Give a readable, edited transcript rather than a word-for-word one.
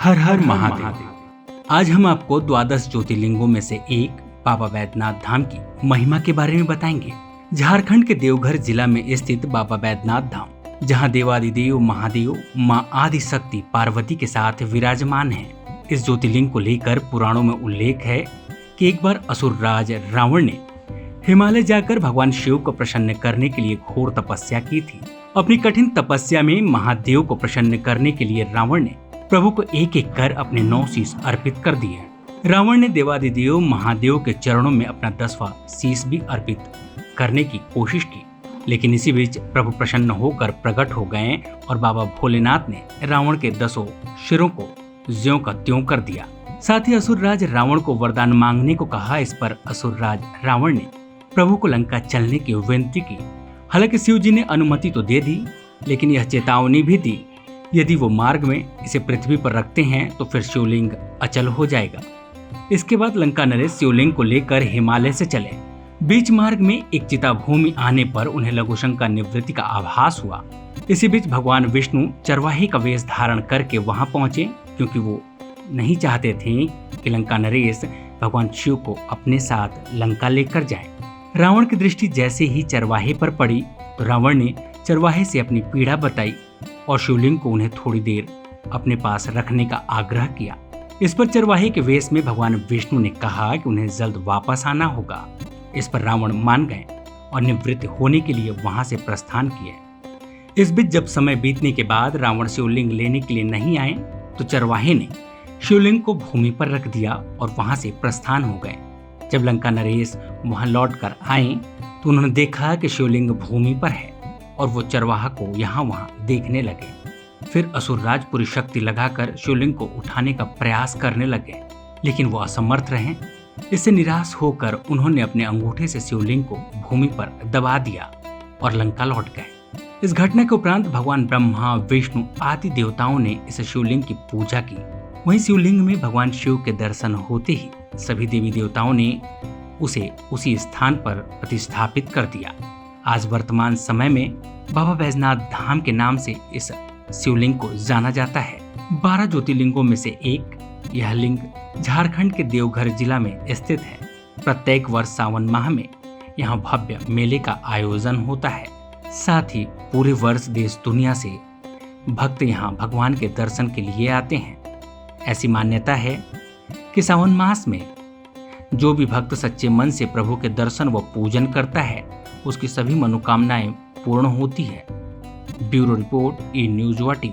हर हर महादेव। आज हम आपको द्वादश ज्योतिर्लिंगों में से एक बाबा बैद्यनाथ धाम की महिमा के बारे में बताएंगे। झारखंड के देवघर जिला में स्थित बाबा बैद्यनाथ धाम, जहां देवादिदेव महादेव मां आदि शक्ति पार्वती के साथ विराजमान हैं। इस ज्योतिर्लिंग को लेकर पुराणों में उल्लेख है कि एक बार असुर राज रावण ने हिमालय जाकर भगवान शिव को प्रसन्न करने के लिए घोर तपस्या की थी। अपनी कठिन तपस्या में महादेव को प्रसन्न करने के लिए रावण ने प्रभु को एक एक कर अपने 9 शीश अर्पित कर दिए। रावण ने देवादिदेव महादेव के चरणों में अपना 10वां शीश भी अर्पित करने की कोशिश की, लेकिन इसी बीच प्रभु प्रसन्न होकर प्रकट हो गए और बाबा भोलेनाथ ने रावण के 10 शिरों को ज्यों का त्यों कर दिया। साथ ही असुरराज रावण को वरदान मांगने को कहा। इस पर असुरराज रावण ने प्रभु को लंका चलने की विनती की। हालांकि शिव जी ने अनुमति तो दे दी, लेकिन यह चेतावनी भी दी, यदि वो मार्ग में इसे पृथ्वी पर रखते हैं तो फिर शिवलिंग अचल हो जाएगा। इसके बाद लंका नरेश शिवलिंग को लेकर हिमालय से चले। बीच मार्ग में एक चिता भूमि आने पर उन्हें लघुशंका निवृत्ति का आभास हुआ। इसी बीच भगवान विष्णु चरवाहे का वेश धारण करके वहां पहुंचे, क्योंकि वो नहीं चाहते थे कि लंका नरेश भगवान शिव को अपने साथ लंका लेकर जाए। रावण की दृष्टि जैसे ही चरवाहे पर पड़ी तो रावण ने चरवाहे से अपनी पीड़ा बताई और शिवलिंग को उन्हें थोड़ी देर अपने पास रखने का आग्रह किया। इस पर चरवाहे के वेश में भगवान विष्णु ने कहा कि उन्हें जल्द वापस आना होगा। इस पर रावण मान गए और निवृत्त होने के लिए वहां से प्रस्थान किए। इस बीच जब समय बीतने के बाद रावण शिवलिंग लेने के लिए नहीं आए तो चरवाहे ने शिवलिंग को भूमि पर रख दिया और वहां से प्रस्थान हो गए। जब लंका नरेश वहां लौट कर आए तो उन्होंने देखा कि शिवलिंग भूमि पर है और वो चरवाहा को यहाँ वहां देखने लगे। फिर असुरराज पूरी शक्ति लगाकर शिवलिंग को उठाने का प्रयास करने लगे, लेकिन वो असमर्थ रहे। इससे निराश होकर उन्होंने अपने अंगूठे से शिवलिंग को भूमि पर दबा दिया और लंका लौट गए। इस घटना के उपरांत भगवान ब्रह्मा विष्णु आदि देवताओं ने इस शिवलिंग की पूजा की। वहीं शिवलिंग में भगवान शिव के दर्शन होते ही सभी देवी देवताओं ने उसे उसी स्थान पर प्रतिस्थापित कर दिया। आज वर्तमान समय में बाबा बैद्यनाथ धाम के नाम से इस शिवलिंग को जाना जाता है। 12 ज्योतिर्लिंगों में से एक यह लिंग झारखंड के देवघर जिला में स्थित है। प्रत्येक वर्ष सावन माह में यहाँ भव्य मेले का आयोजन होता है। साथ ही पूरे वर्ष देश दुनिया से भक्त यहाँ भगवान के दर्शन के लिए आते हैं। ऐसी मान्यता है कि सावन मास में जो भी भक्त सच्चे मन से प्रभु के दर्शन व पूजन करता है, उसकी सभी मनोकामनाएं पूर्ण होती है। ब्यूरो रिपोर्ट, ई न्यूज़ 18।